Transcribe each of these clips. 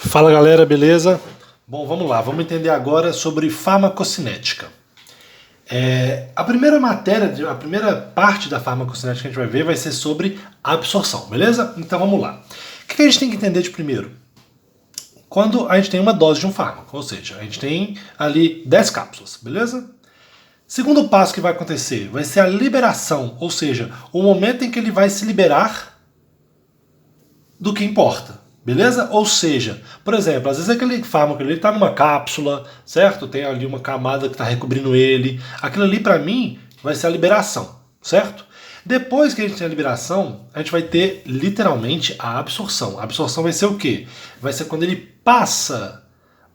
Fala galera, beleza? Bom, vamos lá, vamos entender agora sobre farmacocinética. A primeira matéria, a primeira parte da farmacocinética que a gente vai ver vai ser sobre absorção, beleza? Então vamos lá. O que a gente tem que entender de primeiro? Quando a gente tem uma dose de um fármaco, ou seja, a gente tem ali 10 cápsulas, beleza? Segundo passo que vai acontecer vai ser a liberação, ou seja, o momento em que ele vai se liberar do que importa. Beleza? Ou seja, por exemplo, às vezes aquele fármaco ele está numa cápsula, certo? Tem ali uma camada que está recobrindo ele. Aquilo ali para mim vai ser a liberação, certo? Depois que a gente tem a liberação, a gente vai ter literalmente a absorção. A absorção vai ser o quê? Vai ser quando ele passa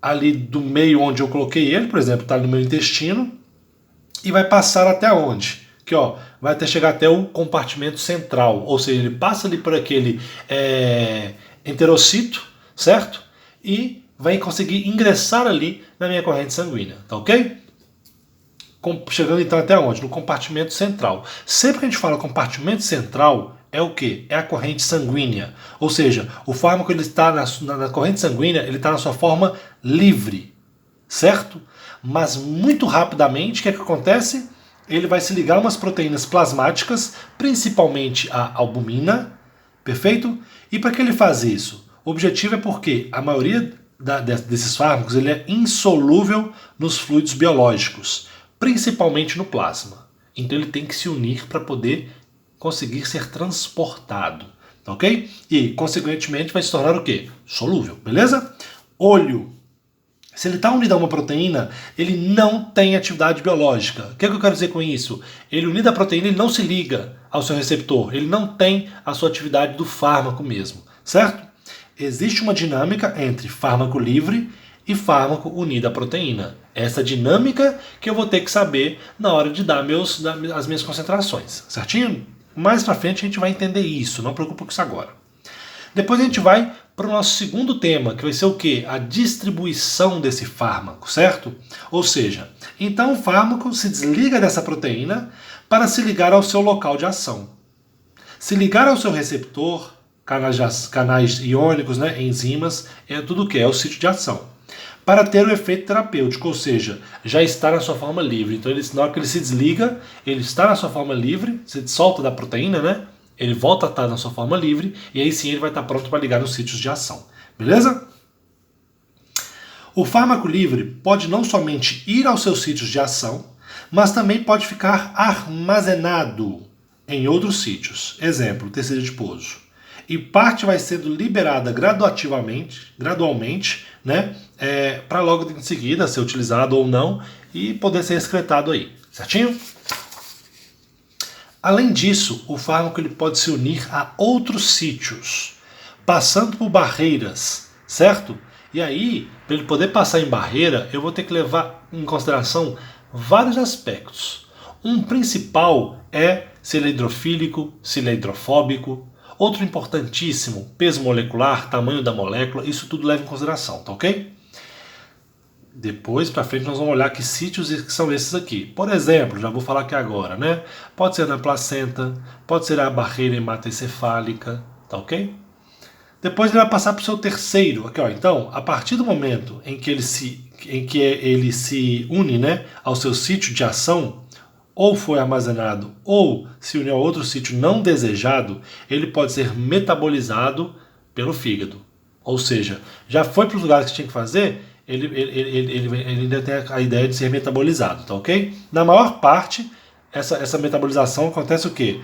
ali do meio onde eu coloquei ele, por exemplo, está no meu intestino, e vai passar até onde? Que ó, vai até chegar até o compartimento central, ou seja, ele passa ali por aquele enterocito, certo? E vai conseguir ingressar ali na minha corrente sanguínea, tá ok? Chegando então até onde? No compartimento central. Sempre que a gente fala compartimento central, é o que? É a corrente sanguínea. Ou seja, o fármaco ele está na corrente sanguínea, ele está na sua forma livre, certo? Mas muito rapidamente, o que é que acontece? Ele vai se ligar a umas proteínas plasmáticas, principalmente a albumina, perfeito? E para que ele faz isso? O objetivo é porque a maioria desses fármacos ele é insolúvel nos fluidos biológicos, principalmente no plasma. Então ele tem que se unir para poder conseguir ser transportado, ok? E, consequentemente, vai se tornar o quê? Solúvel, beleza? Olho. Se ele está unido a uma proteína, ele não tem atividade biológica. O que eu quero dizer com isso? Ele unido à proteína, ele não se liga ao seu receptor. Ele não tem a sua atividade do fármaco mesmo, certo? Existe uma dinâmica entre fármaco livre e fármaco unido à proteína. Essa dinâmica que eu vou ter que saber na hora de dar as minhas concentrações, certinho? Mais pra frente a gente vai entender isso, não preocupa com isso agora. Depois a gente vai para o nosso segundo tema, que vai ser o quê? A distribuição desse fármaco, certo? Ou seja, então o fármaco se desliga dessa proteína para se ligar ao seu local de ação. Se ligar ao seu receptor, canais iônicos, né, enzimas, é tudo o que? É o sítio de ação. Para ter o efeito terapêutico, ou seja, já está na sua forma livre. Então, na hora que ele se desliga, ele está na sua forma livre, se solta da proteína, né? Ele volta a estar na sua forma livre e aí sim ele vai estar pronto para ligar nos sítios de ação. Beleza? O fármaco livre pode não somente ir aos seus sítios de ação, mas também pode ficar armazenado em outros sítios. Exemplo, tecido adiposo. E parte vai sendo liberada gradualmente, né, para logo em seguida ser utilizado ou não e poder ser excretado aí. Certinho? Além disso, o fármaco ele pode se unir a outros sítios, passando por barreiras, certo? E aí, para ele poder passar em barreira, eu vou ter que levar em consideração vários aspectos. Um principal é se ele é hidrofílico, se ele é hidrofóbico. Outro importantíssimo, peso molecular, tamanho da molécula, isso tudo leva em consideração, tá ok? Depois, para frente, nós vamos olhar que sítios são esses aqui. Por exemplo, já vou falar aqui agora, né? Pode ser na placenta, pode ser a barreira hematoencefálica, tá ok? Depois ele vai passar para o seu terceiro. Aqui, ó. Então, a partir do momento em que ele se une, né, ao seu sítio de ação, ou foi armazenado, ou se uniu a outro sítio não desejado, ele pode ser metabolizado pelo fígado. Ou seja, já foi para os lugares que tinha que fazer, ele ainda tem a ideia de ser metabolizado, tá ok? Na maior parte, essa metabolização acontece o quê?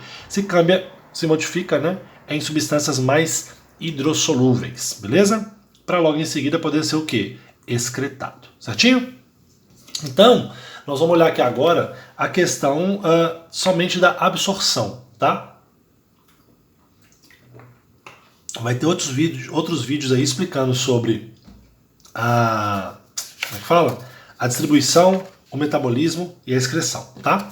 Se modifica, né, em substâncias mais hidrossolúveis, beleza? Para logo em seguida poder ser o quê? Excretado, certinho? Então, nós vamos olhar aqui agora a questão somente da absorção, tá? Vai ter outros vídeos aí explicando sobre como é que fala? A distribuição, o metabolismo e a excreção, tá?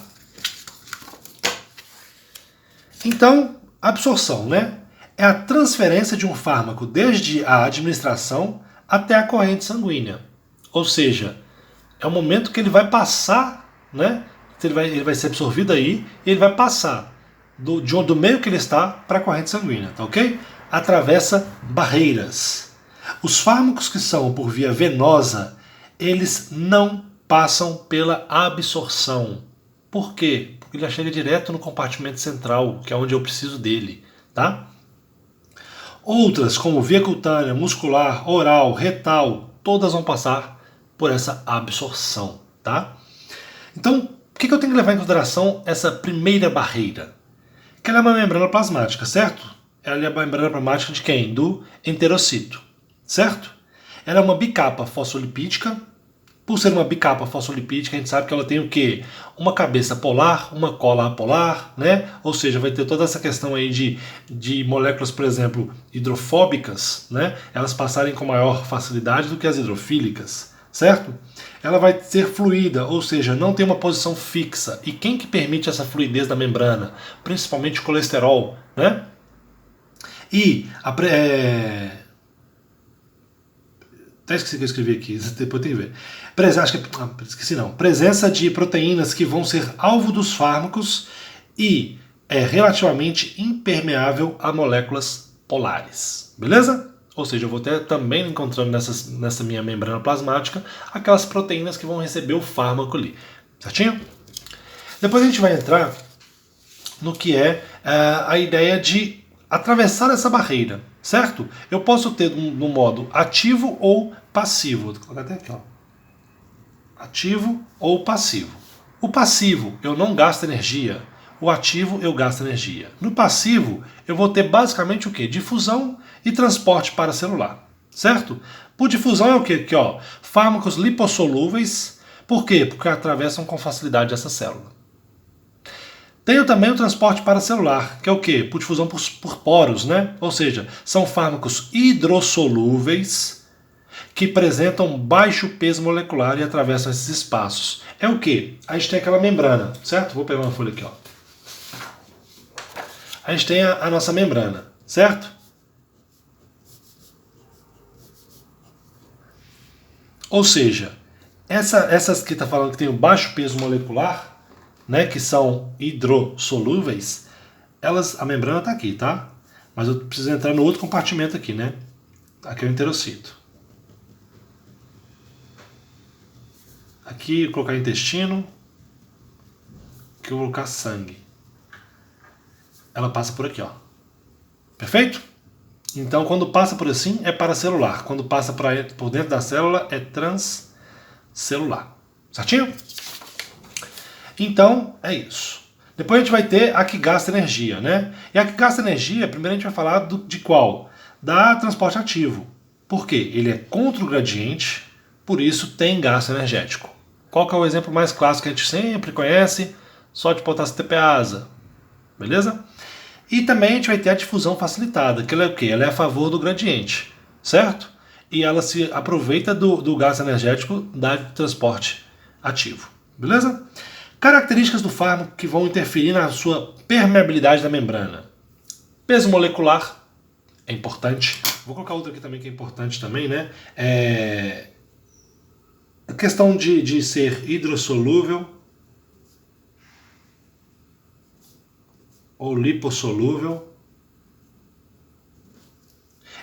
Então, absorção, né? É a transferência de um fármaco desde a administração até a corrente sanguínea. Ou seja, é o momento que ele vai passar, né? Ele vai ser absorvido aí e ele vai passar do meio que ele está para a corrente sanguínea, tá ok? Atravessa barreiras. Os fármacos que são por via venosa, eles não passam pela absorção. Por quê? Porque ele já chega direto no compartimento central, que é onde eu preciso dele, tá? Outras, como via cutânea, muscular, oral, retal, todas vão passar por essa absorção, tá? Então, por que eu tenho que levar em consideração essa primeira barreira? Que ela é uma membrana plasmática, certo? Ela é uma membrana plasmática de quem? Do enterocito, certo? Ela é uma bicapa fosfolipídica. Por ser uma bicapa fosfolipídica, a gente sabe que ela tem o quê? Uma cabeça polar, uma cola apolar, né? Ou seja, vai ter toda essa questão aí de moléculas, por exemplo, hidrofóbicas, né? Elas passarem com maior facilidade do que as hidrofílicas, certo? Ela vai ser fluida, ou seja, não tem uma posição fixa. E quem que permite essa fluidez da membrana? Principalmente o colesterol, né? E até esqueci que eu escrevi aqui, depois tem que ver. Esqueci não. Presença de proteínas que vão ser alvo dos fármacos e é relativamente impermeável a moléculas polares. Beleza? Ou seja, eu vou ter também encontrando nessa minha membrana plasmática aquelas proteínas que vão receber o fármaco ali. Certinho? Depois a gente vai entrar no que é a ideia de atravessar essa barreira, certo? Eu posso ter no modo ativo ou passivo. Vou colocar até aqui, ó. Ativo ou passivo. O passivo eu não gasto energia, o ativo eu gasto energia. No passivo eu vou ter basicamente o que? Difusão e transporte paracelular, certo? Por difusão é o que? Aqui, ó, fármacos lipossolúveis. Por quê? Porque atravessam com facilidade essa célula. Tenho também o transporte paracelular, que é o quê? Por difusão por poros, né? Ou seja, são fármacos hidrossolúveis que apresentam baixo peso molecular e atravessam esses espaços. É o quê? A gente tem aquela membrana, certo? Vou pegar uma folha aqui, ó. A gente tem a nossa membrana, certo? Ou seja, essas que está falando que tem o baixo peso molecular, né, que são hidrossolúveis, a membrana está aqui, tá? Mas eu preciso entrar no outro compartimento aqui, né? Aqui é o enterocito. Aqui eu vou colocar intestino, aqui eu vou colocar sangue. Ela passa por aqui, ó. Perfeito? Então, quando passa por assim, é paracelular. Quando passa por dentro da célula, é transcelular. Certinho? Então, é isso. Depois a gente vai ter a que gasta energia, né? E a que gasta energia, primeiro a gente vai falar de qual? Da transporte ativo. Por quê? Ele é contra o gradiente, por isso tem gasto energético. Qual que é o exemplo mais clássico que a gente sempre conhece? Sódio, potássio, TPase. Beleza? E também a gente vai ter a difusão facilitada, que ela é o quê? Ela é a favor do gradiente, certo? E ela se aproveita do gasto energético da transporte ativo. Beleza? Características do fármaco que vão interferir na sua permeabilidade da membrana. Peso molecular é importante. Vou colocar outra aqui também que é importante também, né? A questão de ser hidrossolúvel ou lipossolúvel.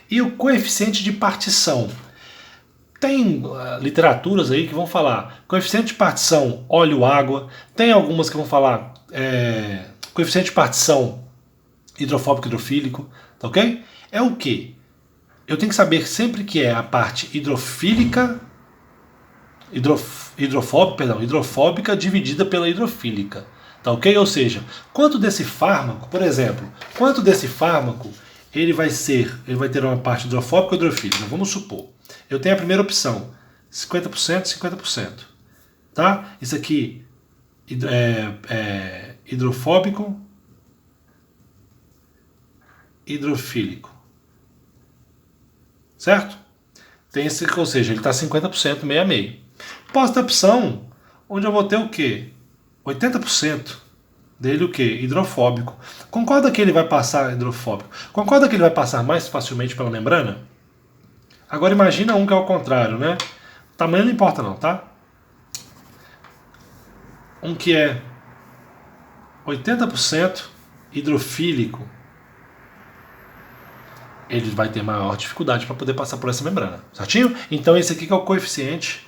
E o coeficiente de partição. Tem literaturas aí que vão falar coeficiente de partição óleo-água. Tem algumas que vão falar coeficiente de partição hidrofóbico-hidrofílico. Tá ok? É o que? Eu tenho que saber sempre que é a parte hidrofóbica dividida pela hidrofílica. Tá ok? Ou seja, quanto desse fármaco, por exemplo, quanto desse fármaco ele vai ter uma parte hidrofóbica ou hidrofílica? Vamos supor. Eu tenho a primeira opção, 50%, 50%. Tá? Isso aqui é hidrofóbico, hidrofílico. Certo? Tem esse, ou seja, ele está 50% meio a meio. Posso ter opção onde eu vou ter o quê? 80% dele o quê? Hidrofóbico. Concorda que ele vai passar hidrofóbico? Concorda que ele vai passar mais facilmente pela membrana? Agora imagina um que é ao contrário, né? O tamanho não importa não, tá? Um que é 80% hidrofílico ele vai ter maior dificuldade para poder passar por essa membrana, certinho? Então esse aqui que é o coeficiente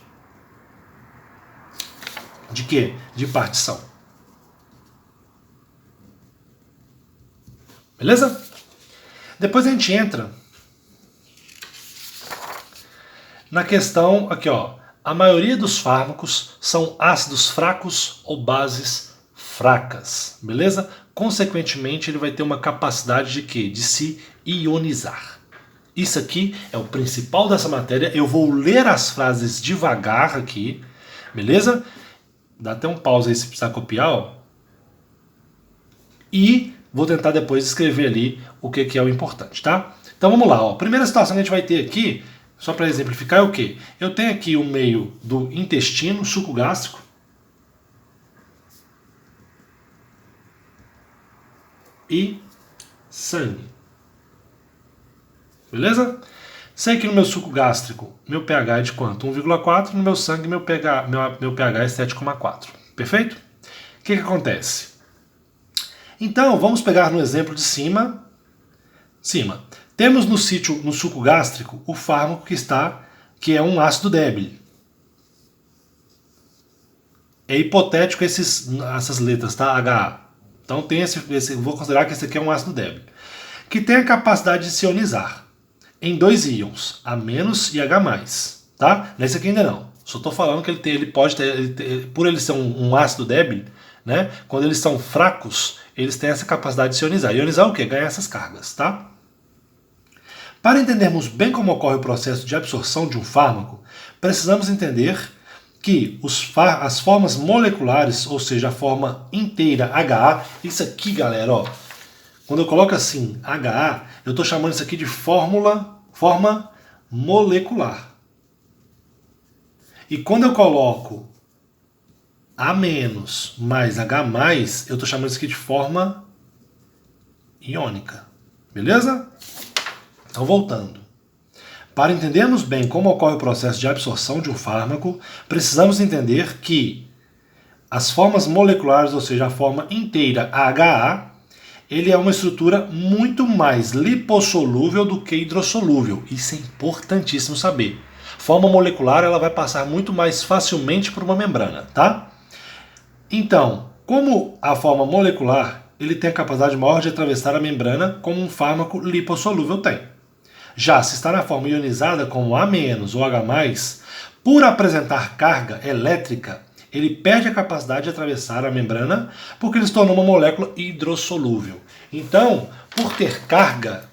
de quê? De partição. Beleza? Depois a gente entra na questão aqui, ó. A maioria dos fármacos são ácidos fracos ou bases fracas, beleza? Consequentemente, ele vai ter uma capacidade de quê? De se ionizar. Isso aqui é o principal dessa matéria. Eu vou ler as frases devagar aqui, beleza? Dá até um pause aí se precisar copiar, ó. E vou tentar depois escrever ali o que é o importante, tá? Então vamos lá, ó. Primeira situação que a gente vai ter aqui, só para exemplificar, é o quê? Eu tenho aqui o meio do intestino, suco gástrico. E sangue. Beleza? Sei que no meu suco gástrico, meu pH é de quanto? 1,4. No meu sangue, meu pH é 7,4. Perfeito? O que acontece? Então, vamos pegar no exemplo de cima. Temos no suco gástrico o fármaco que é um ácido débil. É hipotético essas letras, tá? HA. Então tem vou considerar que esse aqui é um ácido débil. Que tem a capacidade de se ionizar em 2 íons, A- e H+, tá? Nesse aqui ainda não. Só estou falando que ele pode ter, por ele ser um ácido débil, né? Quando eles são fracos, eles têm essa capacidade de se ionizar. Ionizar o quê? Ganhar essas cargas, tá? Para entendermos bem como ocorre o processo de absorção de um fármaco, precisamos entender que as formas moleculares, ou seja, a forma inteira HA, isso aqui, galera, ó, quando eu coloco assim HA, eu estou chamando isso aqui de forma molecular. E quando eu coloco A- mais H+, eu estou chamando isso aqui de forma iônica. Beleza? Então, voltando. Para entendermos bem como ocorre o processo de absorção de um fármaco, precisamos entender que as formas moleculares, ou seja, a forma inteira HA, ele é uma estrutura muito mais lipossolúvel do que hidrossolúvel. Isso é importantíssimo saber. Forma molecular, ela vai passar muito mais facilmente por uma membrana, tá? Então, como a forma molecular, ele tem a capacidade maior de atravessar a membrana como um fármaco lipossolúvel tem. Já se está na forma ionizada como A- ou H+, por apresentar carga elétrica, ele perde a capacidade de atravessar a membrana porque ele se tornou uma molécula hidrossolúvel. Então, por ter carga,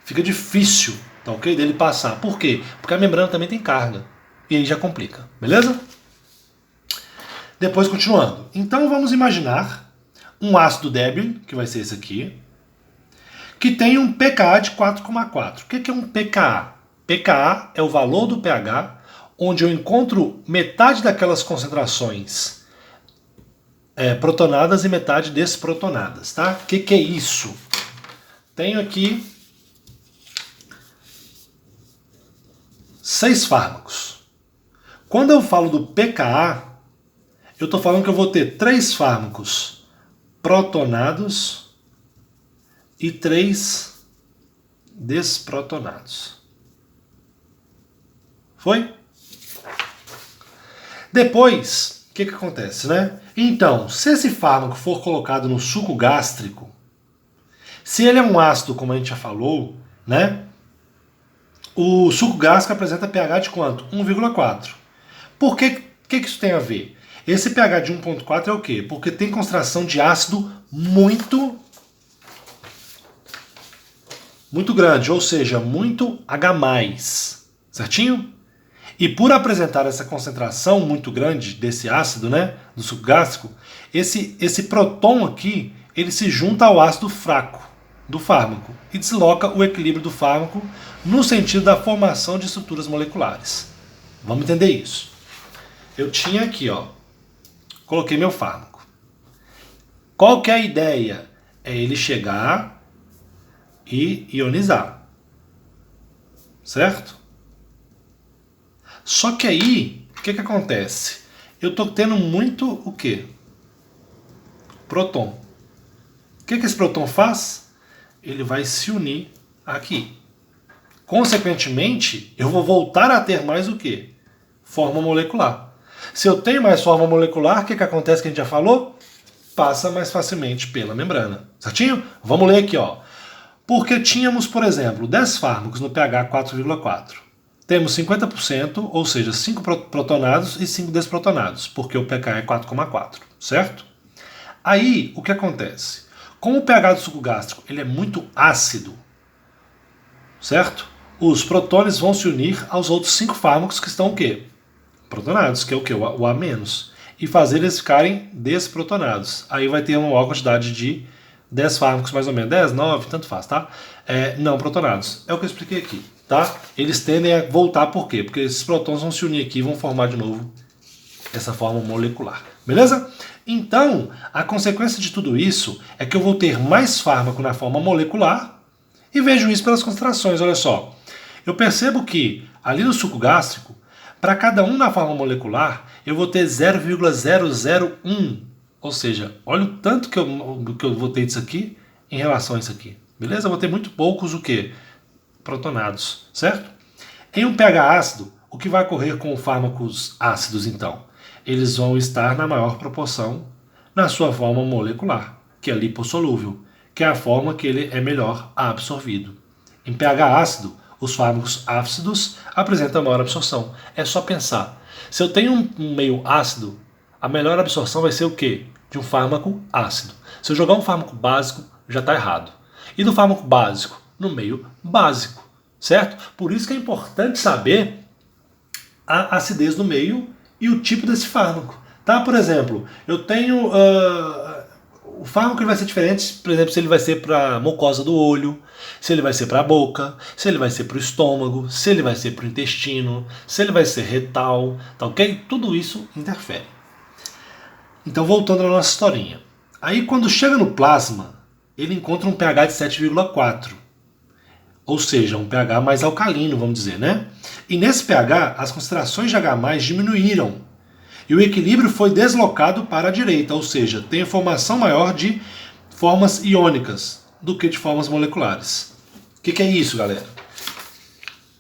fica difícil, tá ok, dele passar. Por quê? Porque a membrana também tem carga. E aí já complica, beleza? Depois, continuando. Então, vamos imaginar um ácido débil, que vai ser esse aqui, que tem um pKa de 4,4. O que é um pKa? pKa é o valor do pH onde eu encontro metade daquelas concentrações protonadas e metade desprotonadas, tá? O que é isso? Tenho aqui 6 fármacos. Quando eu falo do pKa, eu estou falando que eu vou ter 3 fármacos protonados e 3 desprotonados. Foi? Depois, o que acontece, né? Então, se esse fármaco for colocado no suco gástrico, se ele é um ácido, como a gente já falou, né? O suco gástrico apresenta pH de quanto? 1,4. Por que isso tem a ver? Esse pH de 1,4 é o quê? Porque tem concentração de ácido muito grande, ou seja, muito H+, certinho? E por apresentar essa concentração muito grande desse ácido, né, do suco gástrico, esse próton aqui, ele se junta ao ácido fraco do fármaco e desloca o equilíbrio do fármaco no sentido da formação de estruturas moleculares. Vamos entender isso. Eu tinha aqui, ó, coloquei meu fármaco. Qual que é a ideia? É ele chegar e ionizar. Certo? Só que aí, o que acontece? Eu estou tendo muito o quê? Próton. O que esse próton faz? Ele vai se unir aqui. Consequentemente, eu vou voltar a ter mais o quê? Forma molecular. Se eu tenho mais forma molecular, o que acontece que a gente já falou? Passa mais facilmente pela membrana. Certinho? Vamos ler aqui, ó. Porque tínhamos, por exemplo, 10 fármacos no pH 4,4. Temos 50%, ou seja, 5 protonados e 5 desprotonados, porque o pH é 4,4, certo? Aí, o que acontece? Como o pH do suco gástrico ele é muito ácido, certo? Os protônios vão se unir aos outros 5 fármacos que estão o quê? Protonados, que é o quê? O A-, e fazer eles ficarem desprotonados. Aí vai ter uma maior quantidade de 10 fármacos, mais ou menos. 10, 9, tanto faz, tá? Não protonados. É o que eu expliquei aqui, tá? Eles tendem a voltar por quê? Porque esses prótons vão se unir aqui e vão formar de novo essa forma molecular. Beleza? Então, a consequência de tudo isso é que eu vou ter mais fármaco na forma molecular e vejo isso pelas concentrações. Olha só. Eu percebo que ali no suco gástrico, para cada um na forma molecular, eu vou ter 0,001. Ou seja, olha o tanto que eu vou ter disso aqui em relação a isso aqui. Beleza? Eu vou ter muito poucos o quê? Protonados, certo? Em um pH ácido, o que vai ocorrer com fármacos ácidos, então? Eles vão estar na maior proporção na sua forma molecular, que é lipossolúvel, que é a forma que ele é melhor absorvido. Em pH ácido, os fármacos ácidos apresentam maior absorção. É só pensar. Se eu tenho um meio ácido, a melhor absorção vai ser o quê? De um fármaco ácido. Se eu jogar um fármaco básico, já está errado. E do fármaco básico? No meio básico, certo? Por isso que é importante saber a acidez do meio e o tipo desse fármaco. Tá? Por exemplo, eu tenho... o fármaco vai ser diferente, por exemplo, se ele vai ser para mucosa do olho, se ele vai ser para a boca, se ele vai ser para o estômago, se ele vai ser para o intestino, se ele vai ser retal, tá ok? Tudo isso interfere. Então, voltando à nossa historinha. Aí, quando chega no plasma, ele encontra um pH de 7,4. Ou seja, um pH mais alcalino, vamos dizer, né? E nesse pH, as concentrações de H+ diminuíram. E o equilíbrio foi deslocado para a direita, ou seja, tem formação maior de formas iônicas do que de formas moleculares. O que é isso, galera?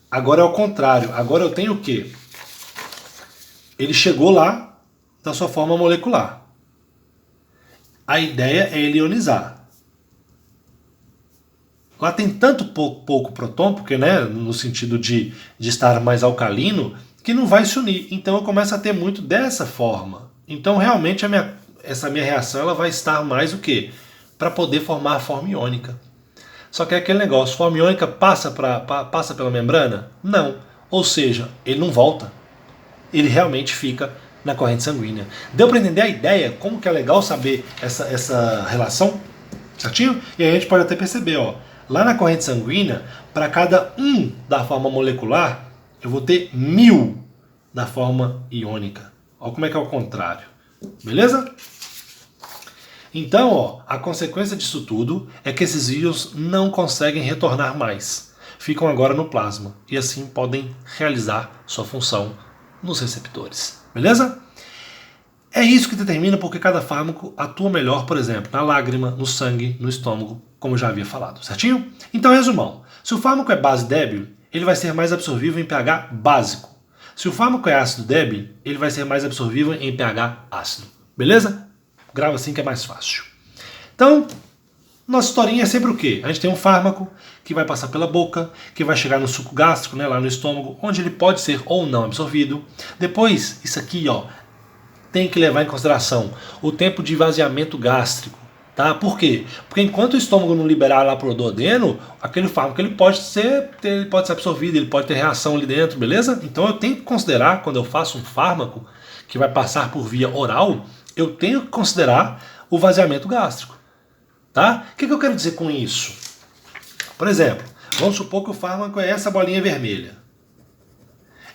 Agora é o contrário. Agora eu tenho o quê? Ele chegou lá da sua forma molecular. A ideia é ele ionizar. Lá tem tanto pouco próton, porque, né, no sentido de estar mais alcalino, que não vai se unir. Então eu começo a ter muito dessa forma. Então realmente essa minha reação ela vai estar mais o quê? Para poder formar a forma iônica. Só que é aquele negócio, forma iônica passa pela membrana? Não. Ou seja, ele não volta. Ele realmente fica na corrente sanguínea. Deu para entender a ideia? Como que é legal saber essa relação? Certinho? E aí a gente pode até perceber, ó, lá na corrente sanguínea, para cada 1 da forma molecular, eu vou ter 1000 da forma iônica. Olha como é que é o contrário. Beleza? Então, ó, a consequência disso tudo é que esses íons não conseguem retornar mais. Ficam agora no plasma e assim podem realizar sua função nos receptores. Beleza? É isso que determina porque cada fármaco atua melhor, por exemplo, na lágrima, no sangue, no estômago, como eu já havia falado, certinho? Então, resumão. Se o fármaco é base débil, ele vai ser mais absorvível em pH básico. Se o fármaco é ácido débil, ele vai ser mais absorvível em pH ácido. Beleza? Grava assim que é mais fácil. Então, nossa historinha é sempre o quê? A gente tem um fármaco que vai passar pela boca, que vai chegar no suco gástrico, né, lá no estômago, onde ele pode ser ou não absorvido. Depois, isso aqui, ó, tem que levar em consideração o tempo de esvaziamento gástrico. Tá? Por quê? Porque enquanto o estômago não liberar lá pro duodeno, aquele fármaco ele pode ser absorvido, ele pode ter reação ali dentro, beleza? Então eu tenho que considerar, quando eu faço um fármaco que vai passar por via oral, eu tenho que considerar o esvaziamento gástrico. Tá? O que eu quero dizer com isso? Por exemplo, vamos supor que o fármaco é essa bolinha vermelha.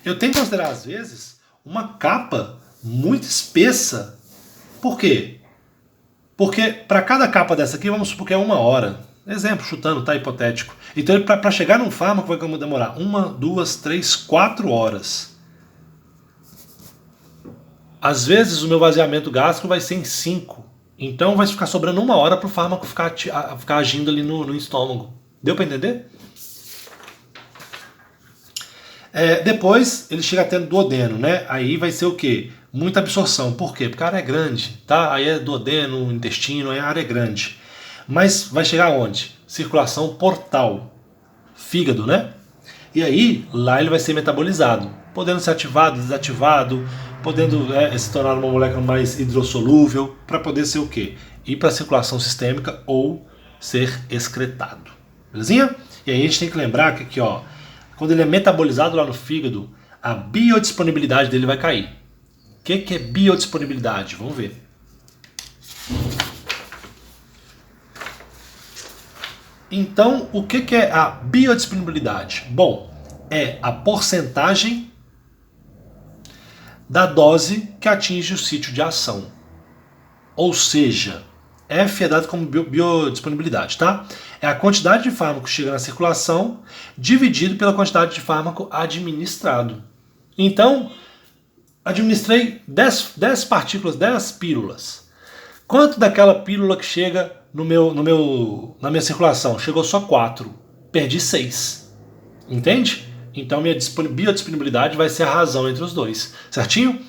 Eu tenho que considerar, às vezes, uma capa muito espessa. Por quê? Porque para cada capa dessa aqui, vamos supor que é 1 hora. Exemplo, chutando, tá? Hipotético. Então, para chegar num fármaco, vai demorar 1, 2, 3, 4 horas. Às vezes, o meu esvaziamento gástrico vai ser em 5. Então, vai ficar sobrando 1 hora para o fármaco ficar agindo ali no estômago. Deu para entender? Depois ele chega até no duodeno, né? Aí vai ser o quê? Muita absorção. Por quê? Porque a área é grande, tá? Aí é duodeno, intestino, aí a área é grande. Mas vai chegar aonde? Circulação portal, fígado, né? E aí, lá ele vai ser metabolizado, podendo ser ativado, desativado, podendo se tornar uma molécula mais hidrossolúvel, para poder ser o quê? Ir para a circulação sistêmica ou ser excretado. Belezinha? E aí a gente tem que lembrar que aqui, ó, quando ele é metabolizado lá no fígado, a biodisponibilidade dele vai cair. O que é biodisponibilidade? Vamos ver. Então, o que é a biodisponibilidade? Bom, é a porcentagem da dose que atinge o sítio de ação. Ou seja, F é dado como biodisponibilidade, tá? É a quantidade de fármaco que chega na circulação dividido pela quantidade de fármaco administrado. Então, administrei 10 partículas, 10 pílulas. Quanto daquela pílula que chega na minha circulação? Chegou só 4. Perdi 6. Entende? Então minha biodisponibilidade vai ser a razão entre os dois. Certinho?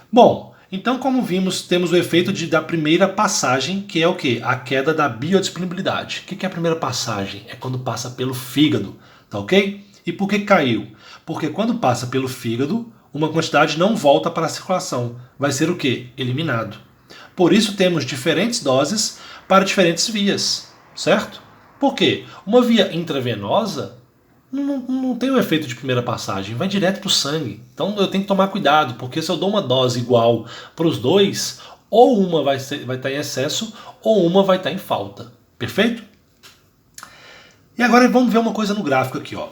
Bom, então como vimos, temos o efeito da primeira passagem, que é o quê? A queda da biodisponibilidade. O que é a primeira passagem? É quando passa pelo fígado, tá ok? E por que caiu? Porque quando passa pelo fígado, uma quantidade não volta para a circulação. Vai ser o quê? Eliminado. Por isso temos diferentes doses para diferentes vias, certo? Por quê? Uma via intravenosa não tem o efeito de primeira passagem, vai direto para o sangue. Então eu tenho que tomar cuidado, porque se eu dou uma dose igual para os dois, ou uma vai estar em excesso, ou uma vai estar em falta. Perfeito? E agora vamos ver uma coisa no gráfico aqui, ó.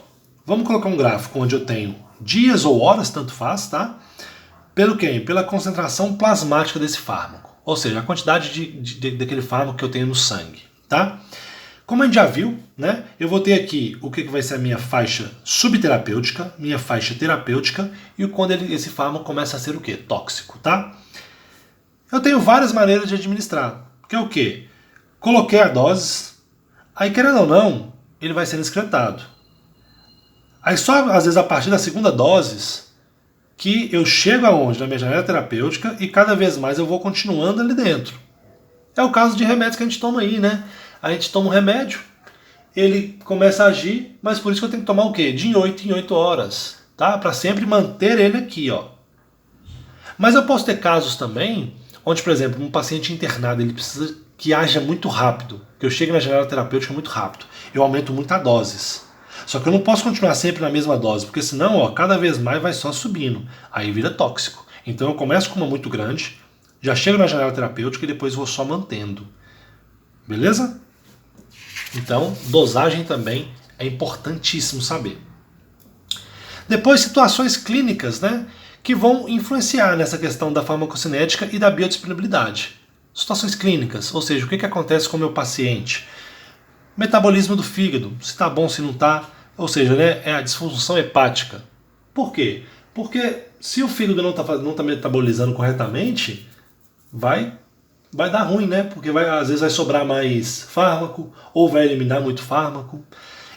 Vamos colocar um gráfico onde eu tenho dias ou horas, tanto faz, tá? Pelo quê? Pela concentração plasmática desse fármaco. Ou seja, a quantidade daquele fármaco que eu tenho no sangue, tá? Como a gente já viu, né? Eu vou ter aqui o que vai ser a minha faixa subterapêutica, minha faixa terapêutica e quando esse fármaco começa a ser o quê? Tóxico, tá? Eu tenho várias maneiras de administrar. Que é o quê? Coloquei a dose, aí querendo ou não, ele vai sendo excretado. Aí só às vezes a partir da segunda dose que eu chego aonde? Na minha janela terapêutica e cada vez mais eu vou continuando ali dentro. É o caso de remédios que a gente toma aí, né? A gente toma um remédio, ele começa a agir, mas por isso que eu tenho que tomar o quê? De 8 em 8 horas, tá? Para sempre manter ele aqui, ó. Mas eu posso ter casos também, onde, por exemplo, um paciente internado, ele precisa que haja muito rápido, que eu chegue na janela terapêutica muito rápido. Eu aumento muito a doses. Só que eu não posso continuar sempre na mesma dose, porque senão, ó, cada vez mais vai só subindo. Aí vira tóxico. Então eu começo com uma muito grande, já chego na janela terapêutica e depois vou só mantendo. Beleza? Então, dosagem também é importantíssimo saber. Depois, situações clínicas, né, que vão influenciar nessa questão da farmacocinética e da biodisponibilidade. Situações clínicas, ou seja, o que acontece com o meu paciente? Metabolismo do fígado, se está bom, se não está, ou seja, né, é a disfunção hepática. Por quê? Porque se o fígado não está metabolizando corretamente, vai dar ruim, né? Porque às vezes vai sobrar mais fármaco, ou vai eliminar muito fármaco.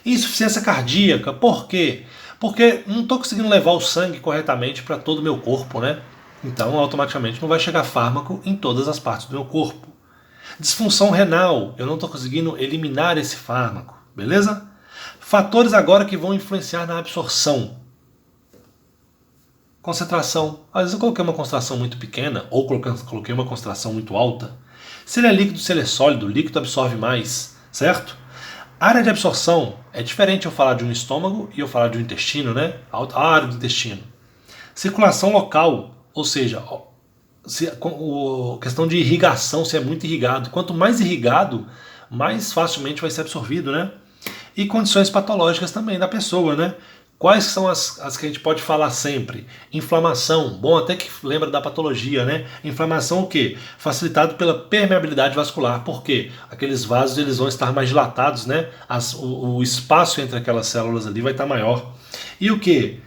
Insuficiência cardíaca, por quê? Porque não estou conseguindo levar o sangue corretamente para todo o meu corpo, né? Então, automaticamente, não vai chegar fármaco em todas as partes do meu corpo. Disfunção renal, eu não estou conseguindo eliminar esse fármaco, beleza? Fatores agora que vão influenciar na absorção. Concentração. Às vezes eu coloquei uma concentração muito pequena, ou coloquei uma concentração muito alta. Se ele é líquido, se ele é sólido, o líquido absorve mais, certo? Área de absorção é diferente eu falar de um estômago e eu falar de um intestino, né? A área do intestino. Circulação local, ou seja, questão de irrigação, se é muito irrigado. Quanto mais irrigado, mais facilmente vai ser absorvido, né? E condições patológicas também da pessoa, né? Quais são as que a gente pode falar sempre? Inflamação, bom, até que lembra da patologia, né? Inflamação o quê? Facilitado pela permeabilidade vascular. Por quê? Aqueles vasos eles vão estar mais dilatados, né? O espaço entre aquelas células ali vai estar maior. E o quê?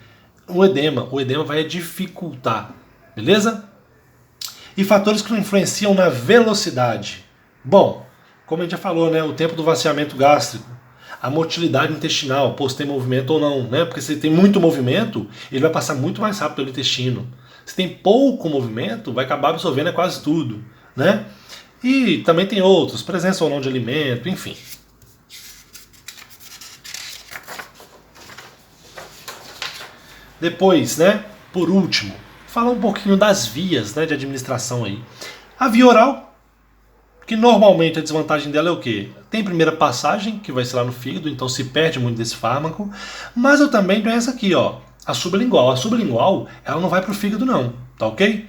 O edema. O edema vai dificultar, beleza? E fatores que influenciam na velocidade. Bom, como a gente já falou, né? O tempo do vaciamento gástrico. A motilidade intestinal, pô, se tem movimento ou não, né? Porque se tem muito movimento, ele vai passar muito mais rápido pelo intestino. Se tem pouco movimento, vai acabar absorvendo quase tudo, né? E também tem outros, presença ou não de alimento, enfim. Depois, né, por último, falar um pouquinho das vias, né, de administração aí. A via oral, que normalmente a desvantagem dela é o quê? Tem primeira passagem, que vai ser lá no fígado, então se perde muito desse fármaco, mas eu também tenho essa aqui, ó, a sublingual. A sublingual, ela não vai para o fígado não, tá ok?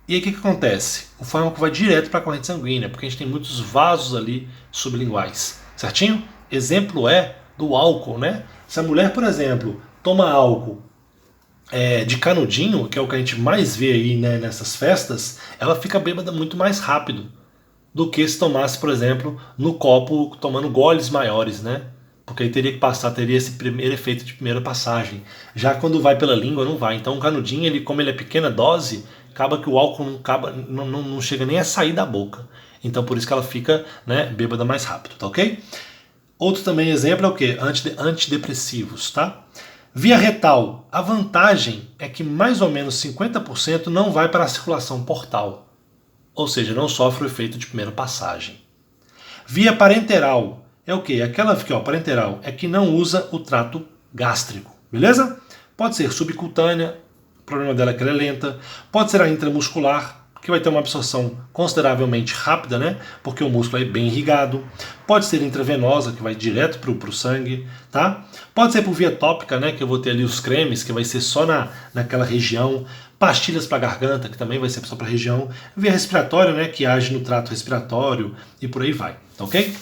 E aí o que acontece? O fármaco vai direto para a corrente sanguínea, porque a gente tem muitos vasos ali sublinguais, certinho? Exemplo é do álcool, né? Se a mulher, por exemplo, toma álcool de canudinho, que é o que a gente mais vê aí, né, nessas festas, ela fica bêbada muito mais rápido do que se tomasse, por exemplo, no copo, tomando goles maiores, né? Porque aí teria esse primeiro efeito de primeira passagem. Já quando vai pela língua, não vai. Então o canudinho, ele, como ele é pequena dose, acaba que o álcool não chega nem a sair da boca. Então por isso que ela fica, né, bêbada mais rápido, tá ok? Outro também exemplo é o quê? Antidepressivos, tá? Via retal, a vantagem é que mais ou menos 50% não vai para a circulação portal, ou seja, não sofre o efeito de primeira passagem. Via parenteral é o quê? Aquela aqui, ó, parenteral, é que não usa o trato gástrico, beleza? Pode ser subcutânea, o problema dela é que ela é lenta, pode ser a intramuscular, que vai ter uma absorção consideravelmente rápida, né? Porque o músculo é bem irrigado. Pode ser intravenosa, que vai direto pro sangue, tá? Pode ser por via tópica, né? Que eu vou ter ali os cremes, que vai ser só naquela região. Pastilhas para garganta, que também vai ser só para região. Via respiratória, né? Que age no trato respiratório e por aí vai, tá ok?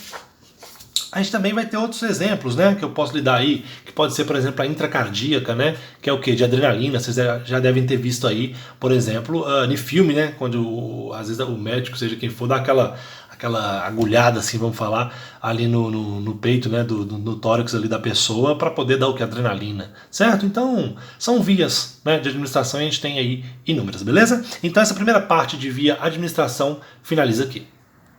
A gente também vai ter outros exemplos, né, que eu posso lhe dar aí, que pode ser, por exemplo, a intracardíaca, né, que é o quê? De adrenalina. Vocês já devem ter visto aí, por exemplo, em filme, né, quando às vezes o médico, seja quem for, dá aquela agulhada, assim, vamos falar, ali no peito, né, no tórax ali da pessoa, para poder dar o que? Adrenalina, certo? Então, são vias, né, de administração e a gente tem aí inúmeras, beleza? Então essa primeira parte de via administração finaliza aqui.